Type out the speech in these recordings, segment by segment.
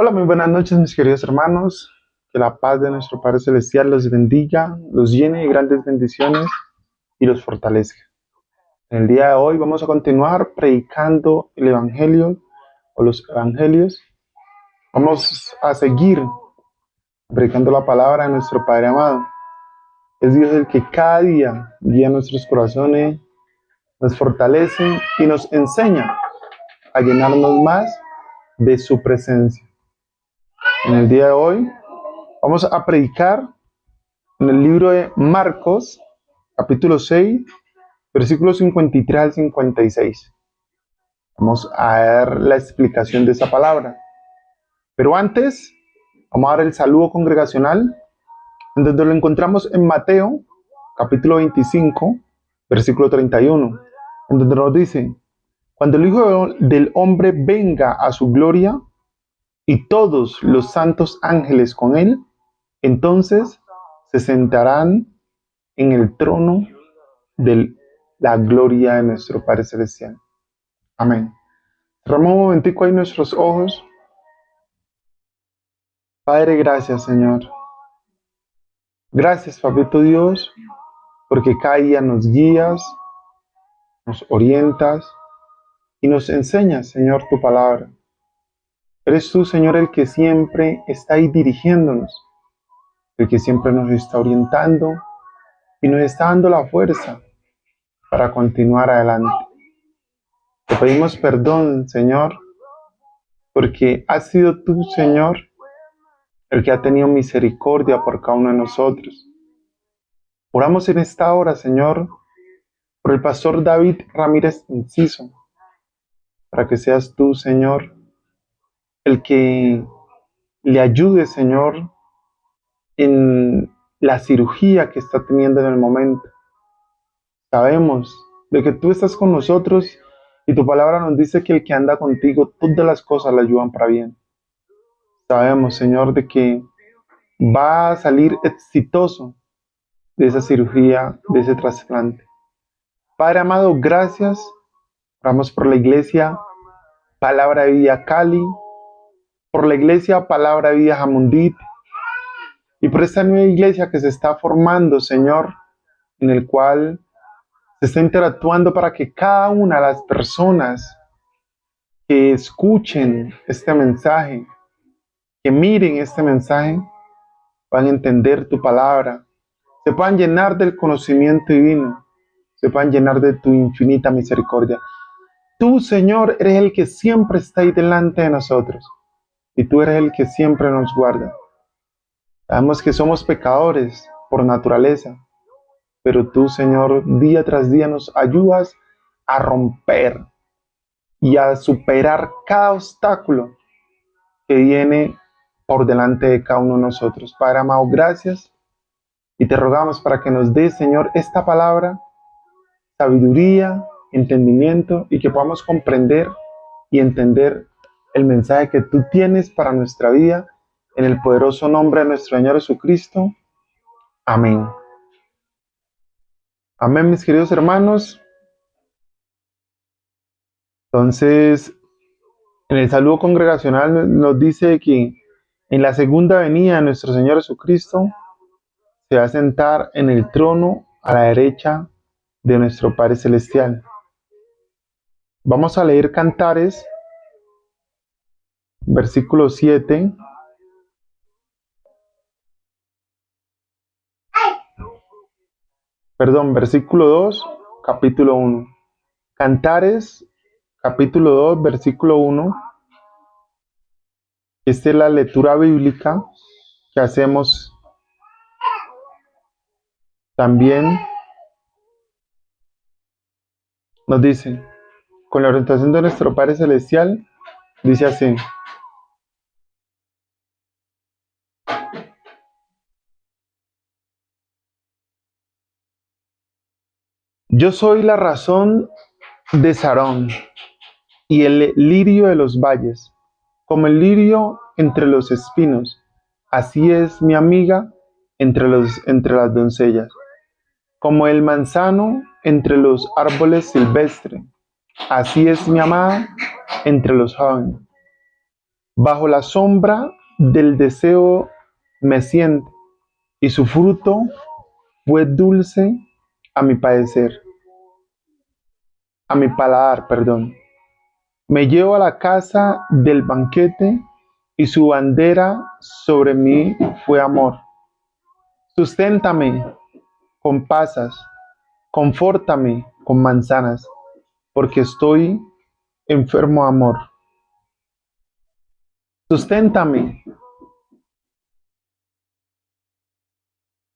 Hola, muy buenas noches, mis queridos hermanos. Que la paz de nuestro Padre Celestial los bendiga, los llene de grandes bendiciones y los fortalezca. En el día de hoy vamos a continuar predicando el Evangelio o los Evangelios. Vamos a seguir predicando la palabra de nuestro Padre amado. Es Dios el que cada día guía nuestros corazones, nos fortalece y nos enseña a llenarnos más de su presencia. En el día de hoy vamos a predicar en el libro de Marcos, capítulo 6, versículos 53 al 56. Vamos a ver la explicación de esa palabra. Pero antes, vamos a dar el saludo congregacional, en donde lo encontramos en Mateo, capítulo 25, versículo 31, en donde nos dice: cuando el Hijo del Hombre venga a su gloria y todos los santos ángeles con él, entonces se sentarán en el trono de la gloria de nuestro Padre Celestial. Amén. Cerramos un momentico ahí nuestros ojos. Padre, gracias, Señor. Gracias, Papito Dios, porque cada día nos guías, nos orientas y nos enseñas, Señor, tu palabra. Eres tú, Señor, el que siempre está ahí dirigiéndonos, el que siempre nos está orientando y nos está dando la fuerza para continuar adelante. Te pedimos perdón, Señor, porque has sido tú, Señor, el que ha tenido misericordia por cada uno de nosotros. Oramos en esta hora, Señor, por el pastor David Ramírez Enciso, para que seas tú, Señor, el que le ayude, Señor, en la cirugía que está teniendo en el momento. Sabemos de que tú estás con nosotros y tu palabra nos dice que el que anda contigo, todas las cosas le ayudan para bien. Sabemos, Señor, de que va a salir exitoso de esa cirugía, de ese trasplante. Padre amado, gracias. Oramos por la iglesia Palabra de Vida Cali, por la iglesia Palabra de Vida Jamundit y por esta nueva iglesia que se está formando, Señor, en el cual se está interactuando para que cada una de las personas que escuchen este mensaje, que miren este mensaje, van a entender tu palabra, se puedan llenar del conocimiento divino, se puedan llenar de tu infinita misericordia. Tú, Señor, eres el que siempre está ahí delante de nosotros y tú eres el que siempre nos guarda. Sabemos que somos pecadores por naturaleza, pero tú, Señor, día tras día nos ayudas a romper y a superar cada obstáculo que viene por delante de cada uno de nosotros. Padre amado, gracias y te rogamos para que nos des, Señor, esta palabra, sabiduría, entendimiento y que podamos comprender y entender el mensaje que tú tienes para nuestra vida en el poderoso nombre de nuestro Señor Jesucristo. Amén. Amén, mis queridos hermanos. Entonces, en el saludo congregacional nos dice que en la segunda venida de nuestro Señor Jesucristo se va a sentar en el trono a la derecha de nuestro Padre Celestial. Vamos a leer Cantares, versículo 7. Perdón, versículo 2, capítulo 1. Cantares, capítulo 2, versículo 1. Esta es la lectura bíblica que hacemos también. Nos dice, con la orientación de nuestro Padre Celestial, dice así: yo soy la razón de Sarón y el lirio de los valles, como el lirio entre los espinos, así es mi amiga entre las doncellas, como el manzano entre los árboles silvestres, así es mi amada entre los jóvenes. Bajo la sombra del deseo me siente, y su fruto fue dulce a mi padecer, a mi paladar, perdón. Me llevo a la casa del banquete, y su bandera sobre mí fue amor. Susténtame con pasas, confórtame con manzanas, porque estoy enfermo de amor. Susténtame.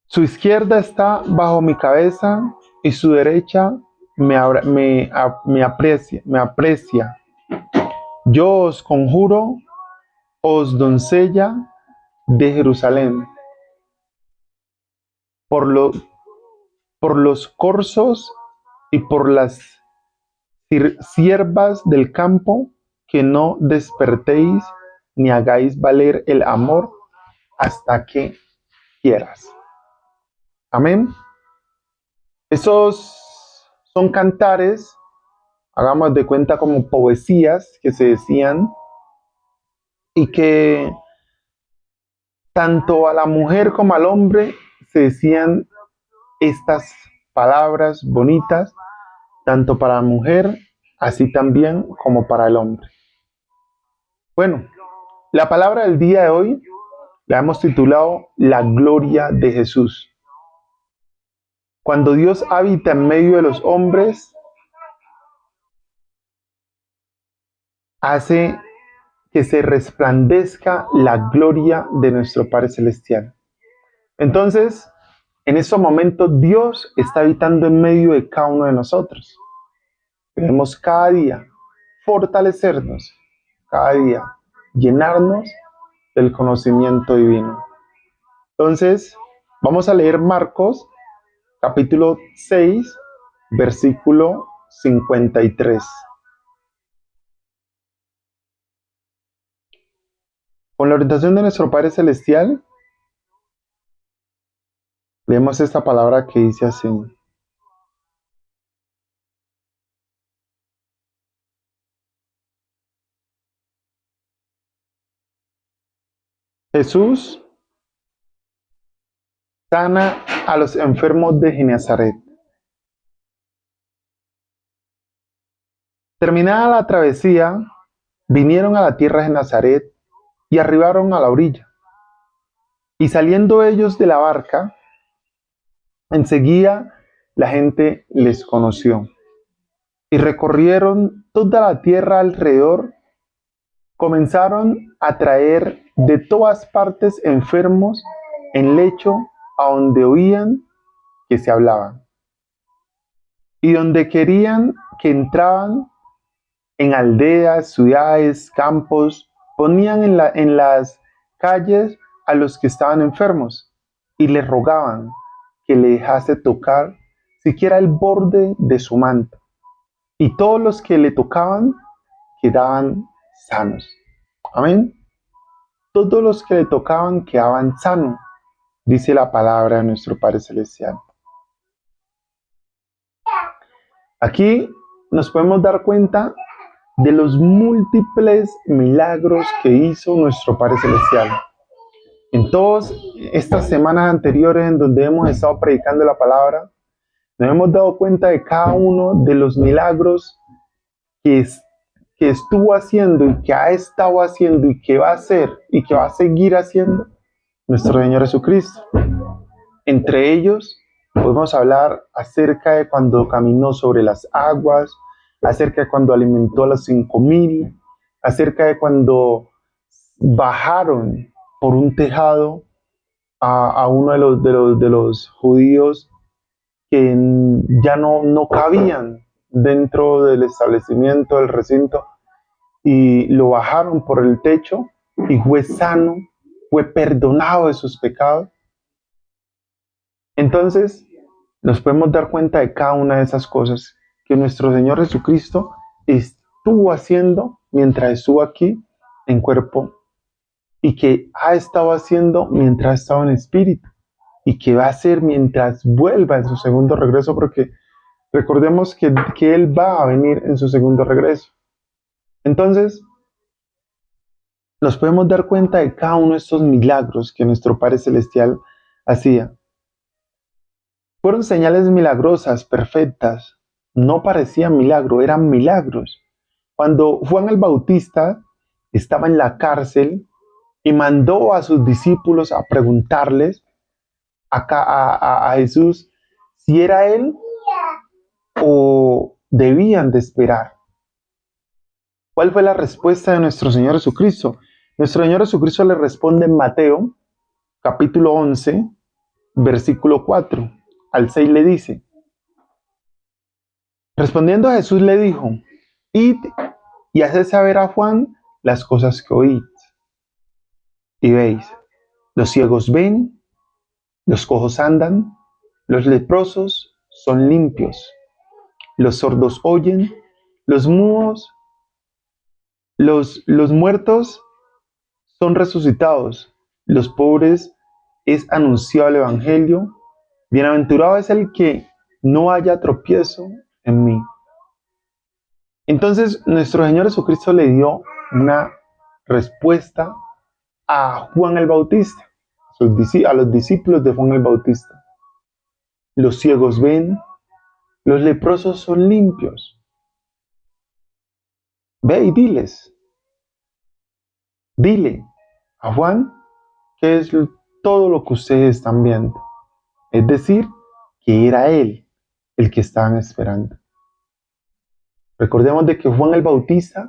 Su izquierda está bajo mi cabeza y su derecha me aprecia. Yo os conjuro, os doncella de Jerusalén, por, lo, por los corzos y por las siervas del campo, que no despertéis ni hagáis valer el amor hasta que quieras. Amén. Esos son cantares, hagamos de cuenta como poesías que se decían y que tanto a la mujer como al hombre se decían estas palabras bonitas, tanto para la mujer, así también como para el hombre. Bueno, la palabra del día de hoy la hemos titulado La gloria de Jesús. Cuando Dios habita en medio de los hombres, hace que se resplandezca la gloria de nuestro Padre Celestial. Entonces, en estos momentos Dios está habitando en medio de cada uno de nosotros. Debemos cada día fortalecernos, cada día llenarnos del conocimiento divino. Entonces, vamos a leer Marcos capítulo 6, versículo 53. Con la orientación de nuestro Padre Celestial, leemos esta palabra que dice así. Jesús sana a los enfermos de Genezaret. Terminada la travesía, vinieron a la tierra de Nazaret y arribaron a la orilla. Y saliendo ellos de la barca, enseguida la gente les conoció. Y recorrieron toda la tierra alrededor. Comenzaron a traer de todas partes enfermos en lecho a donde oían que se hablaban. Y donde querían que entraban, en aldeas, ciudades, campos, ponían en las calles a los que estaban enfermos y le rogaban que le dejase tocar siquiera el borde de su manto. Y todos los que le tocaban quedaban sanos. Amén. Todos los que le tocaban quedaban sanos, dice la palabra de nuestro Padre Celestial. Aquí nos podemos dar cuenta de los múltiples milagros que hizo nuestro Padre Celestial. En todas estas semanas anteriores en donde hemos estado predicando la palabra, nos hemos dado cuenta de cada uno de los milagros que estuvo haciendo y que ha estado haciendo y que va a hacer y que va a seguir haciendo nuestro Señor Jesucristo. Entre ellos, podemos hablar acerca de cuando caminó sobre las aguas, acerca de cuando alimentó a los 5,000, acerca de cuando bajaron por un tejado a uno de los judíos que ya no cabían dentro del establecimiento, del recinto, y lo bajaron por el techo y fue sano, fue perdonado de sus pecados. Entonces, nos podemos dar cuenta de cada una de esas cosas que nuestro Señor Jesucristo estuvo haciendo mientras estuvo aquí en cuerpo y que ha estado haciendo mientras ha estado en espíritu y que va a hacer mientras vuelva en su segundo regreso, porque recordemos que Él va a venir en su segundo regreso. Entonces, nos podemos dar cuenta de cada uno de estos milagros que nuestro Padre Celestial hacía. Fueron señales milagrosas, perfectas. No parecían milagros, eran milagros. Cuando Juan el Bautista estaba en la cárcel y mandó a sus discípulos a preguntarles a Jesús si era él o debían de esperar. ¿Cuál fue la respuesta de nuestro Señor Jesucristo? Nuestro Señor Jesucristo le responde en Mateo, capítulo 11, versículo 4 al 6 le dice, respondiendo a Jesús le dijo, id y haced saber a Juan las cosas que oís y veis. Los ciegos ven, los cojos andan, los leprosos son limpios, los sordos oyen, los mudos, los muertos son resucitados, los pobres es anunciado el Evangelio, bienaventurado es el que no haya tropiezo en mí. Entonces nuestro Señor Jesucristo le dio una respuesta a Juan el Bautista, a los discípulos de Juan el Bautista. Los ciegos ven, los leprosos son limpios. Ve y dile a Juan que es todo lo que ustedes están viendo. Es decir, que era él el que estaban esperando. Recordemos de que Juan el Bautista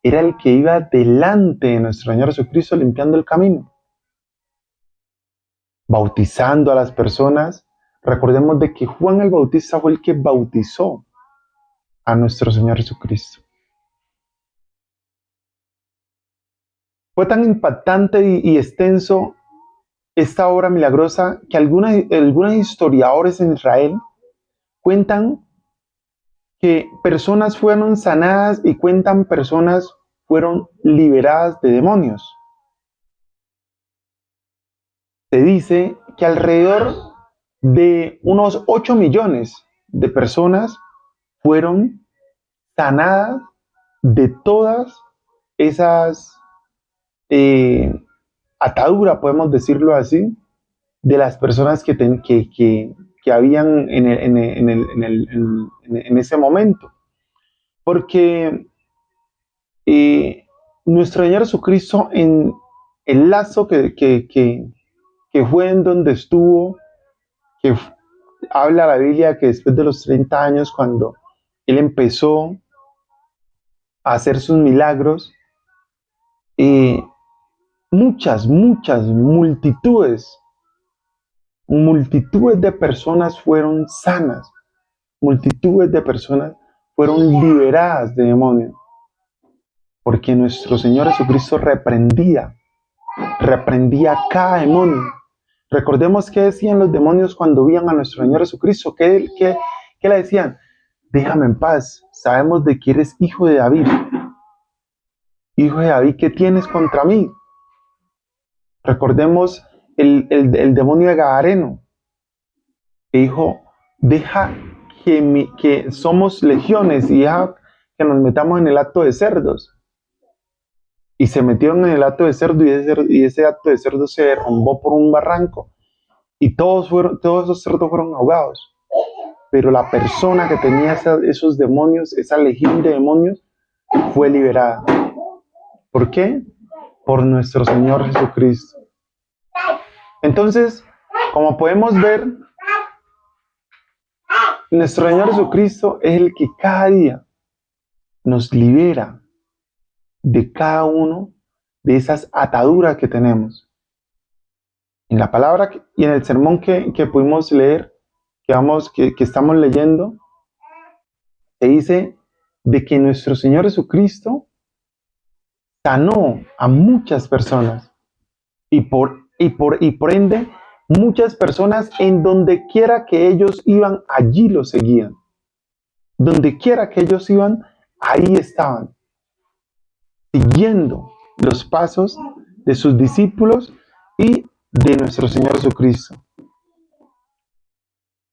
era el que iba delante de nuestro Señor Jesucristo limpiando el camino, bautizando a las personas. Recordemos de que Juan el Bautista fue el que bautizó a nuestro Señor Jesucristo. Fue tan impactante y extenso esta obra milagrosa que algunos historiadores en Israel cuentan que personas fueron sanadas y cuentan personas fueron liberadas de demonios. Se dice que alrededor de unos 8 millones de personas fueron sanadas de todas esas ataduras, podemos decirlo así, de las personas que habían en ese momento. Porque nuestro Señor Jesucristo, en el lazo que fue en donde estuvo, que habla la Biblia que después de los 30 años, cuando Él empezó a hacer sus milagros, muchas multitudes de personas fueron sanas, multitudes de personas fueron liberadas de demonios, porque nuestro Señor Jesucristo reprendía cada demonio. Recordemos qué decían los demonios cuando veían a nuestro Señor Jesucristo. ¿Qué le decían? Déjame en paz, sabemos de que eres hijo de David. Hijo de David, ¿qué tienes contra mí? Recordemos el demonio de Gadareno, que dijo, deja que somos legiones y deja que nos metamos en el acto de cerdos. Y se metieron en el acto de cerdo y ese acto de cerdo se derrumbó por un barranco y todos esos cerdos fueron ahogados. Pero la persona que tenía esos demonios, esa legión de demonios, fue liberada. ¿Por qué? Por nuestro Señor Jesucristo. Entonces, como podemos ver, nuestro Señor Jesucristo es el que cada día nos libera de cada uno de esas ataduras que tenemos. En la palabra y en el sermón que pudimos leer, que estamos leyendo, se dice de que nuestro Señor Jesucristo sanó a muchas personas y por ende muchas personas en donde quiera que ellos iban, allí lo seguían. Donde quiera que ellos iban, ahí estaban, siguiendo los pasos de sus discípulos y de nuestro Señor Jesucristo.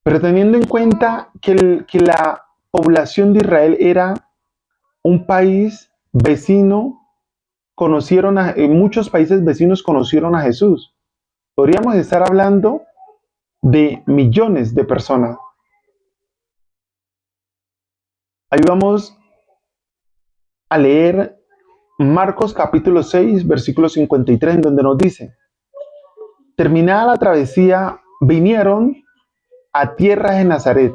Pero teniendo en cuenta que la población de Israel era un país vecino en muchos países vecinos conocieron a Jesús. Podríamos estar hablando de millones de personas. Ahí vamos a leer Marcos capítulo 6, versículo 53, donde nos dice: terminada la travesía, vinieron a tierra de Nazaret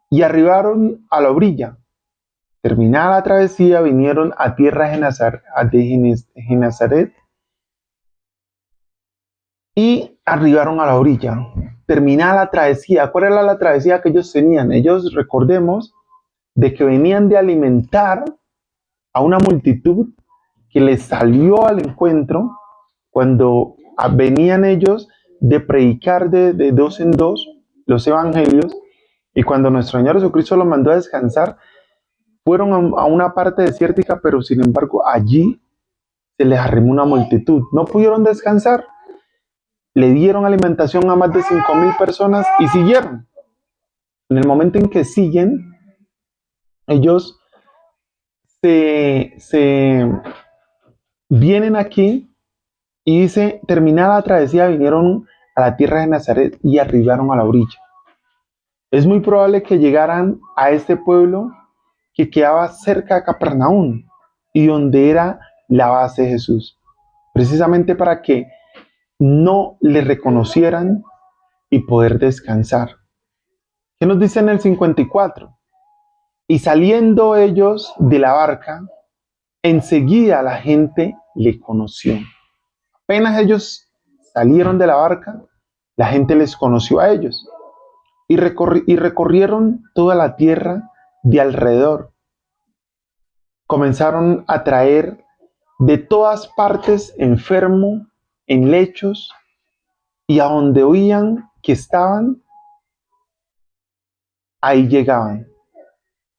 y arribaron a la orilla. Terminada la travesía, vinieron a tierra de Nazaret y arribaron a la orilla. Terminada la travesía, ¿cuál era la travesía que ellos tenían? Ellos, recordemos, de que venían de alimentar a una multitud que les salió al encuentro cuando venían ellos de predicar de dos en dos los evangelios, y cuando nuestro Señor Jesucristo los mandó a descansar, fueron a una parte desértica, pero sin embargo allí se les arrimó una multitud. No pudieron descansar, le dieron alimentación a más de 5,000 personas y siguieron. En el momento en que siguen, ellos se vienen aquí y dice: terminada la travesía, vinieron a la tierra de Nazaret y arribaron a la orilla. Es muy probable que llegaran a este pueblo que quedaba cerca de Capernaum y donde era la base de Jesús, precisamente para que no le reconocieran y poder descansar. ¿Qué nos dice en el 54? Y saliendo ellos de la barca, enseguida la gente le conoció. Apenas ellos salieron de la barca, la gente les conoció a ellos y recorrieron toda la tierra de alrededor. Comenzaron a traer de todas partes enfermo en lechos, y a donde oían que estaban, ahí llegaban.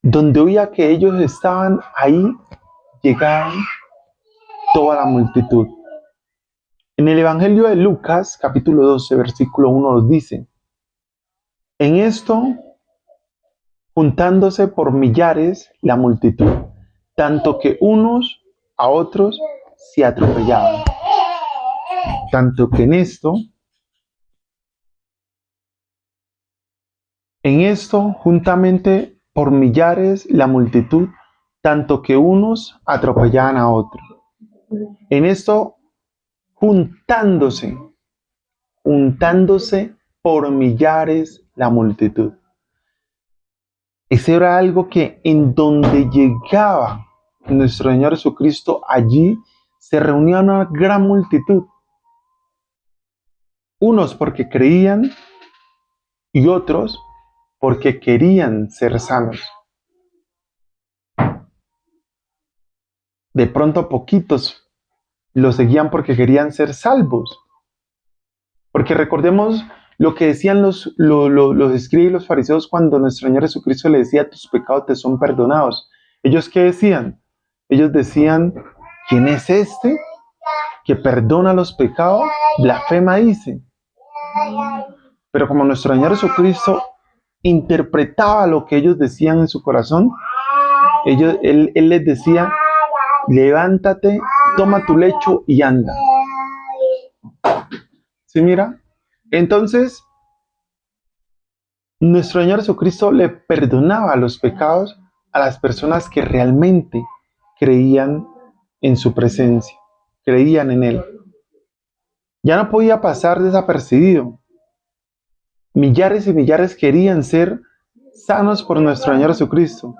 Donde oía que ellos estaban, ahí llegaban toda la multitud. En el Evangelio de Lucas, capítulo 12, versículo 1, nos dice: en esto, juntándose por millares la multitud, tanto que unos a otros se atropellaban. Tanto que en esto, juntamente por millares la multitud, tanto que unos atropellaban a otros. En esto, juntándose por millares la multitud. Ese era algo que en donde llegaba nuestro Señor Jesucristo, allí se reunía una gran multitud. Unos porque creían y otros porque querían ser sanos. De pronto poquitos lo seguían porque querían ser salvos. Porque recordemos lo que decían los escribas y los fariseos cuando nuestro Señor Jesucristo le decía: tus pecados te son perdonados. ¿Ellos qué decían? Ellos decían: ¿quién es este que perdona los pecados? Blasfema dice. Pero como nuestro Señor Jesucristo interpretaba lo que ellos decían en su corazón, él les decía: levántate, toma tu lecho y anda. ¿Sí, mira? Entonces, nuestro Señor Jesucristo le perdonaba los pecados a las personas que realmente creían en su presencia, creían en Él. Ya no podía pasar desapercibido. Millares y millares querían ser sanos por nuestro Señor Jesucristo.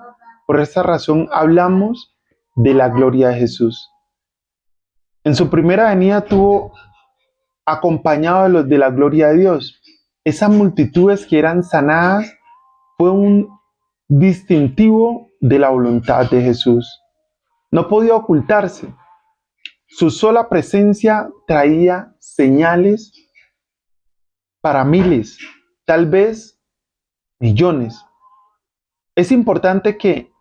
Por esta razón hablamos de la gloria de Jesús. En su primera venida tuvo acompañado de los de la gloria de Dios. Esas multitudes que eran sanadas fue un distintivo de la voluntad de Jesús. No podía ocultarse. Su sola presencia traía señales para miles, tal vez millones. Es importante que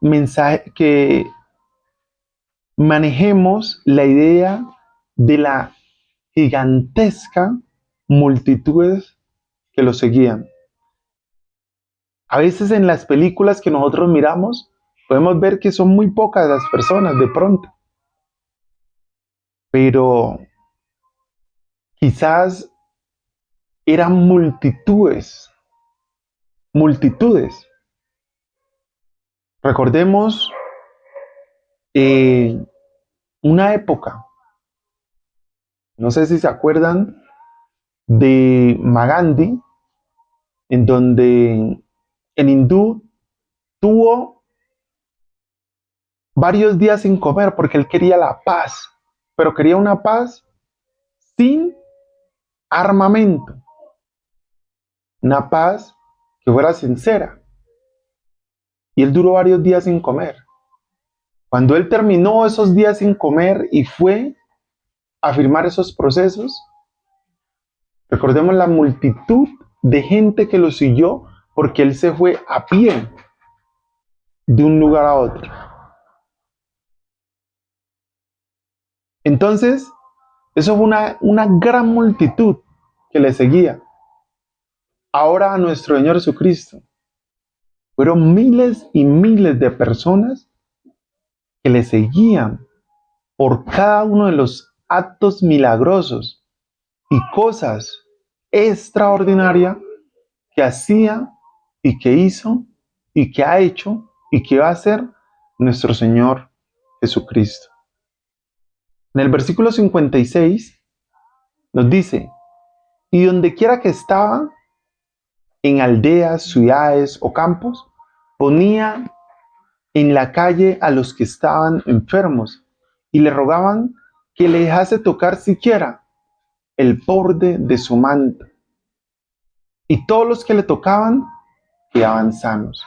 manejemos la idea de la gigantesca multitudes que lo seguían. A veces en las películas que nosotros miramos, podemos ver que son muy pocas las personas de pronto. pero quizás eran multitudes, multitudes. Recordemos eh, una época, no sé si se acuerdan de Magandhi, en donde el hindú tuvo varios días sin comer porque él quería la paz, pero quería una paz sin armamento, una paz que fuera sincera. Y él duró varios días sin comer. Cuando él terminó esos días sin comer y fue a firmar esos procesos, recordemos la multitud de gente que lo siguió porque él se fue a pie de un lugar a otro. Entonces, eso fue una gran multitud que le seguía. Ahora a nuestro Señor Jesucristo fueron miles y miles de personas que le seguían por cada uno de los actos milagrosos y cosas extraordinarias que hacía y que hizo y que ha hecho y que va a hacer nuestro Señor Jesucristo. En el versículo 56 nos dice, y donde quiera que estaba, en aldeas, ciudades o campos, ponía en la calle a los que estaban enfermos y le rogaban que le dejase tocar siquiera el borde de su manto. Y todos los que le tocaban quedaban sanos.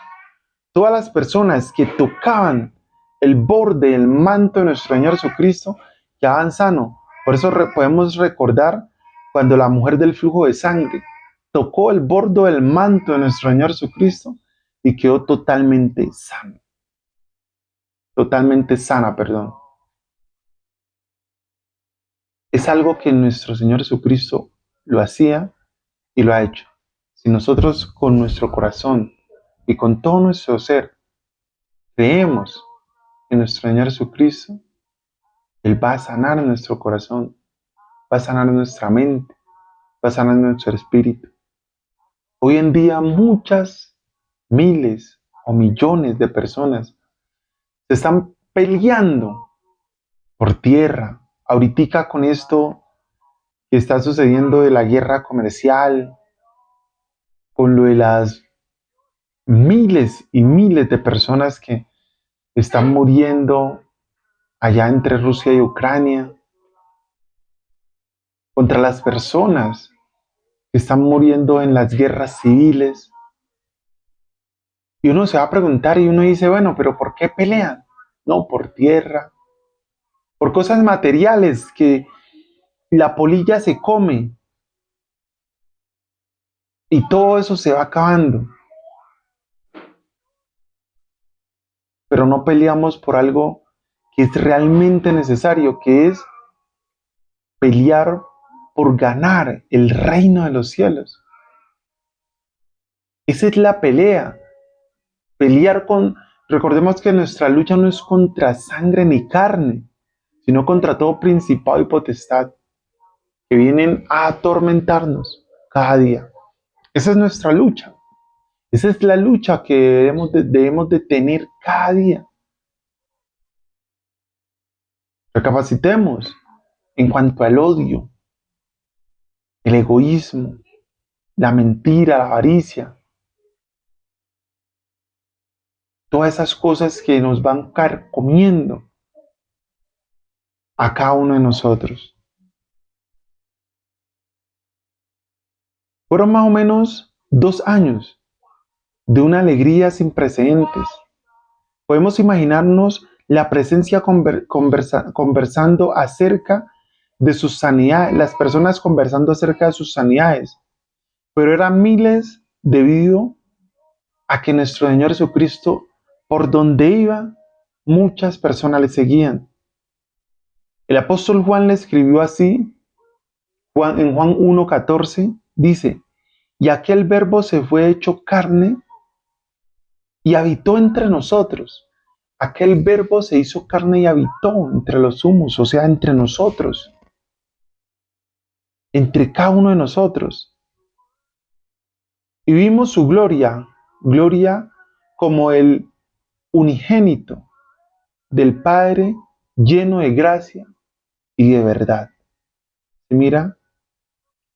Todas las personas que tocaban el borde del manto de nuestro Señor Jesucristo quedaban sanos. Por eso podemos recordar cuando la mujer del flujo de sangre tocó el borde del manto de nuestro Señor Jesucristo y quedó totalmente sana. Totalmente sana, perdón. Es algo que nuestro Señor Jesucristo lo hacía y lo ha hecho. Si nosotros con nuestro corazón y con todo nuestro ser creemos en nuestro Señor Jesucristo, Él va a sanar nuestro corazón, va a sanar nuestra mente, va a sanar nuestro espíritu. Hoy en día muchas, miles o millones de personas se están peleando por tierra. Ahorita con esto que está sucediendo de la guerra comercial, con lo de las miles y miles de personas que están muriendo allá entre Rusia y Ucrania, contra las personas que están muriendo en las guerras civiles. Y uno se va a preguntar y uno dice, bueno, pero ¿por qué pelean? No, por tierra, por cosas materiales que la polilla se come y todo eso se va acabando. Pero no peleamos por algo que es realmente necesario, que es pelear por ganar el reino de los cielos. Esa es la pelea. Pelear con, recordemos que nuestra lucha no es contra sangre ni carne, sino contra todo principado y potestad que vienen a atormentarnos cada día. Esa es nuestra lucha. Esa es la lucha que debemos de tener cada día. Recapacitemos en cuanto al odio, el egoísmo, la mentira, la avaricia, todas esas cosas que nos van carcomiendo a cada uno de nosotros. Fueron más o menos 2 años de una alegría sin precedentes. Podemos imaginarnos la presencia conversando acerca de sus sanidades, las personas conversando acerca de sus sanidades, pero eran miles debido a que nuestro Señor Jesucristo, por donde iba, muchas personas le seguían. El apóstol Juan le escribió así, en Juan 1:14, dice, y aquel verbo se fue hecho carne y habitó entre nosotros. aquel verbo se hizo carne y habitó entre los sumos, o sea, entre nosotros, entre cada uno de nosotros. Y vimos su gloria, gloria como el unigénito del Padre, lleno de gracia y de verdad. Y mira,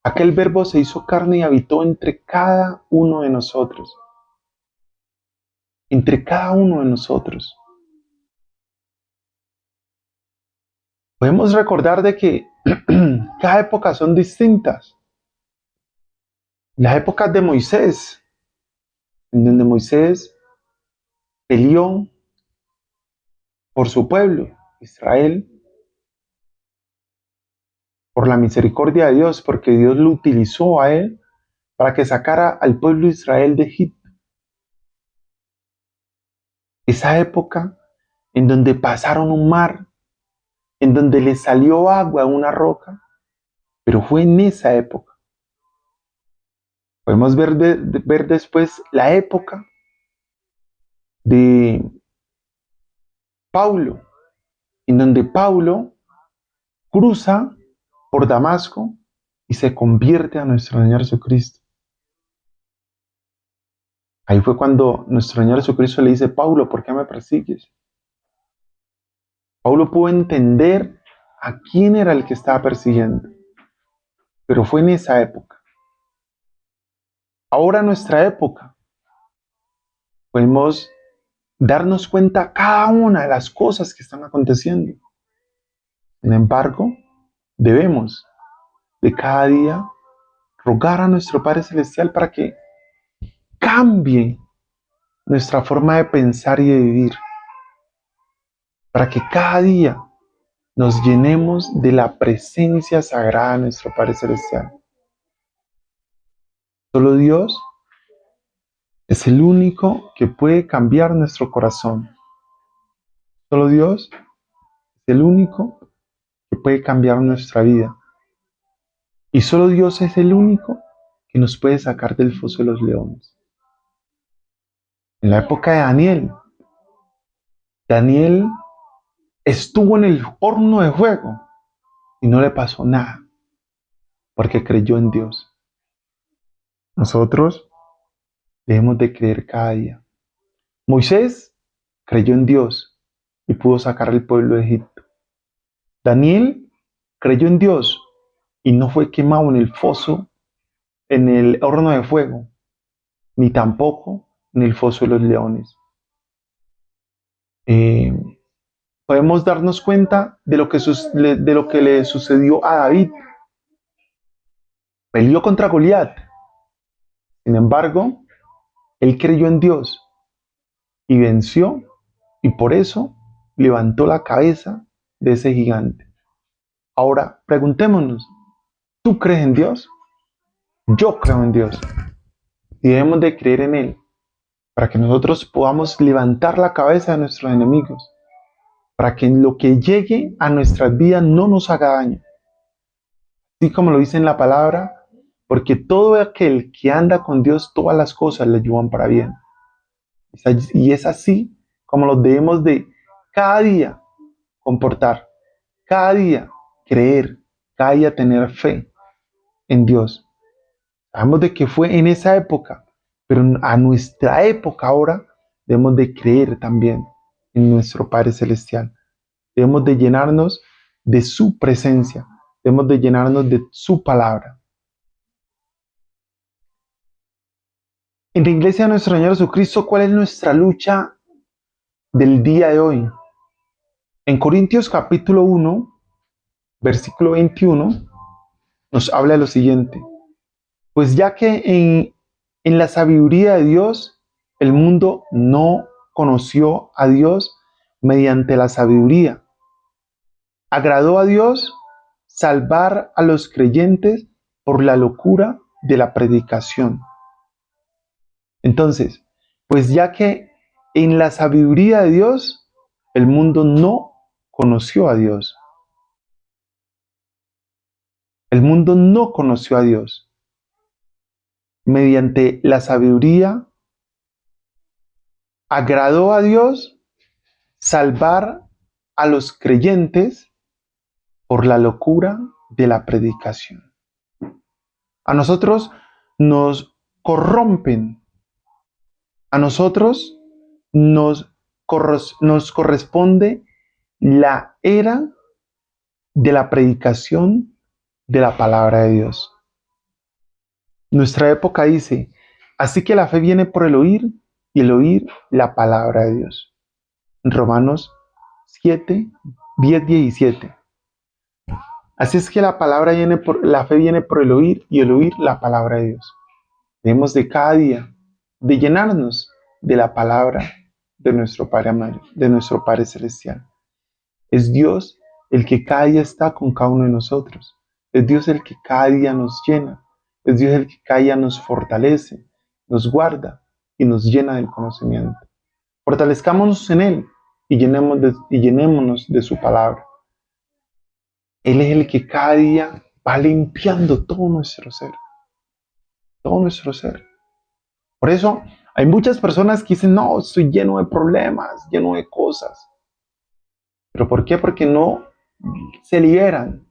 aquel verbo se hizo carne y habitó entre cada uno de nosotros. Entre cada uno de nosotros. Podemos recordar de que cada época son distintas. Las épocas de Moisés, en donde Moisés peleó por su pueblo, Israel, por la misericordia de Dios, porque Dios lo utilizó a él para que sacara al pueblo de Israel de Egipto. Esa época en donde pasaron un mar, en donde le salió agua a una roca, pero fue en esa época. Podemos ver después la época de Paulo, en donde Paulo cruza por Damasco y se convierte a nuestro Señor Jesucristo. Ahí fue cuando nuestro Señor Jesucristo le dice, Paulo, ¿por qué me persigues? Paulo pudo entender a quién era el que estaba persiguiendo, pero fue en esa época. Ahora en nuestra época podemos darnos cuenta cada una de las cosas que están aconteciendo. Sin embargo, debemos de cada día rogar a nuestro Padre Celestial para que cambie nuestra forma de pensar y de vivir, para que cada día nos llenemos de la presencia sagrada de nuestro Padre Celestial. Solo Dios es el único que puede cambiar nuestro corazón. Solo Dios es el único que puede cambiar nuestra vida. Y solo Dios es el único que nos puede sacar del foso de los leones. En la época de Daniel, Daniel estuvo en el horno de fuego y no le pasó nada, porque creyó en Dios. Nosotros debemos de creer cada día. Moisés creyó en Dios y pudo sacar al pueblo de Egipto. Daniel creyó en Dios y no fue quemado en el foso, en el horno de fuego, ni tampoco en el foso de los leones. Eh, Podemos darnos cuenta de lo que le sucedió a David. Peleó contra Goliat. Sin embargo, él creyó en Dios y venció, y por eso levantó la cabeza de ese gigante. Ahora, preguntémonos, ¿tú crees en Dios? Yo creo en Dios y debemos de creer en Él para que nosotros podamos levantar la cabeza de nuestros enemigos, para que lo que llegue a nuestras vidas no nos haga daño. Así como lo dice en la palabra, porque todo aquel que anda con Dios, todas las cosas le ayudan para bien. Y es así como nos debemos de cada día comportar, cada día creer, cada día tener fe en Dios. Sabemos de que fue en esa época, pero a nuestra época ahora debemos de creer también en nuestro Padre Celestial. Debemos de llenarnos de su presencia, debemos de llenarnos de su palabra. En la iglesia de nuestro Señor Jesucristo, ¿cuál es nuestra lucha del día de hoy? En Corintios capítulo 1, versículo 21, nos habla de lo siguiente. Pues ya que en la sabiduría de Dios, el mundo no conoció a Dios mediante la sabiduría. Agradó a Dios salvar a los creyentes por la locura de la predicación. Entonces, pues ya que en la sabiduría de Dios, el mundo no conoció a Dios. El mundo no conoció a Dios. Mediante la sabiduría, agradó a Dios salvar a los creyentes por la locura de la predicación. A nosotros nos corrompen, a nosotros nos corresponde la era de la predicación de la palabra de Dios. Nuestra época dice, así que la fe viene por el oír y el oír la palabra de Dios. Romanos 7, 10, 17. Así es que la fe viene por el oír y el oír la palabra de Dios. Debemos de cada día de llenarnos de la palabra de nuestro Padre amado, de nuestro Padre celestial. Es Dios el que cada día está con cada uno de nosotros. Es Dios el que cada día nos llena. Es Dios el que cada día nos fortalece, nos guarda y nos llena del conocimiento. Fortalezcámonos en Él y llenémonos de su palabra. Él es el que cada día va limpiando todo nuestro ser. Todo nuestro ser. Por eso hay muchas personas que dicen, no, estoy lleno de problemas, lleno de cosas. ¿Pero por qué? Porque no se liberan.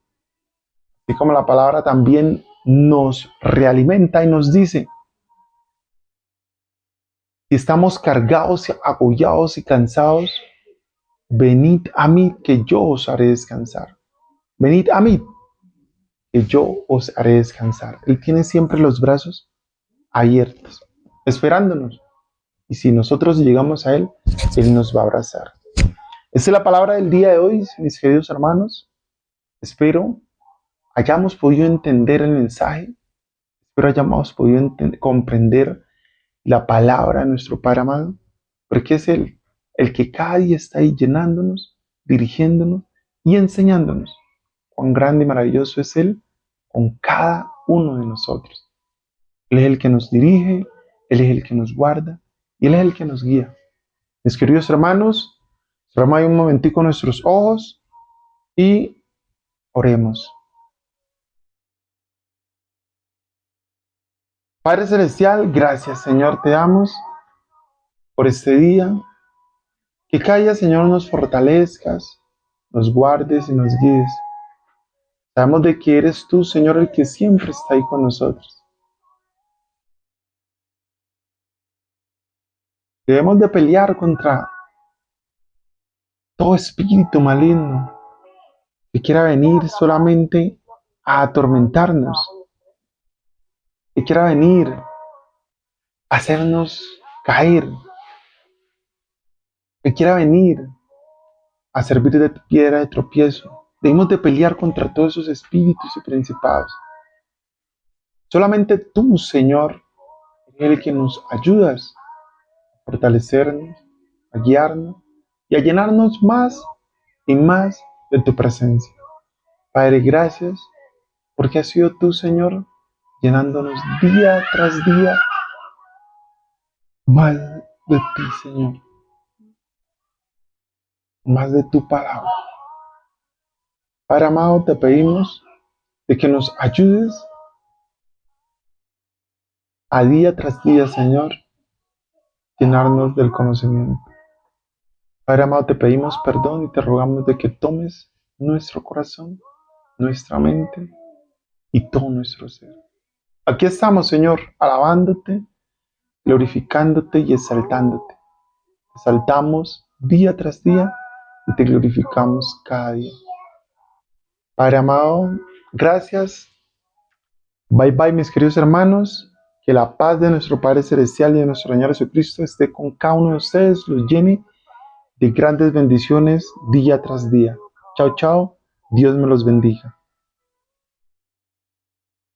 Así como la palabra también nos realimenta y nos dice, si estamos cargados, agobiados y cansados, venid a mí que yo os haré descansar. Venid a mí que yo os haré descansar. Él tiene siempre los brazos abiertos, esperándonos. Y si nosotros llegamos a Él, Él nos va a abrazar. Esta es la palabra del día de hoy, mis queridos hermanos. Espero hayamos podido entender el mensaje. Espero hayamos podido comprender la palabra de nuestro Padre amado. Porque es Él el que cada día está ahí llenándonos, dirigiéndonos y enseñándonos. Cuán grande y maravilloso es Él con cada uno de nosotros. Él es el que nos dirige, Él es el que nos guarda y Él es el que nos guía. Mis queridos hermanos, cerramos ahí un momentico nuestros ojos y oremos. Padre Celestial, gracias Señor, te damos por este día. Que cada día, Señor, nos fortalezcas, nos guardes y nos guíes. Sabemos de que eres tú, Señor, el que siempre está ahí con nosotros. Debemos de pelear contra todo espíritu maligno que quiera venir solamente a atormentarnos, que quiera venir a hacernos caer, que quiera venir a servir de piedra de tropiezo. Debemos de pelear contra todos esos espíritus y principados. Solamente tú, Señor, eres el que nos ayudas a fortalecernos, a guiarnos y a llenarnos más y más de tu presencia. Padre, gracias porque has sido tú, Señor, llenándonos día tras día más de ti, Señor, más de tu palabra. Padre amado, te pedimos de que nos ayudes a día tras día, Señor, llenarnos del conocimiento. Padre amado, te pedimos perdón y te rogamos de que tomes nuestro corazón, nuestra mente y todo nuestro ser. Aquí estamos, Señor, alabándote, glorificándote y exaltándote. Te exaltamos día tras día y te glorificamos cada día. Padre amado, gracias. Bye bye, mis queridos hermanos. Que la paz de nuestro Padre Celestial y de nuestro Señor Jesucristo esté con cada uno de ustedes, los llene de grandes bendiciones día tras día. Chao, chao. Dios me los bendiga.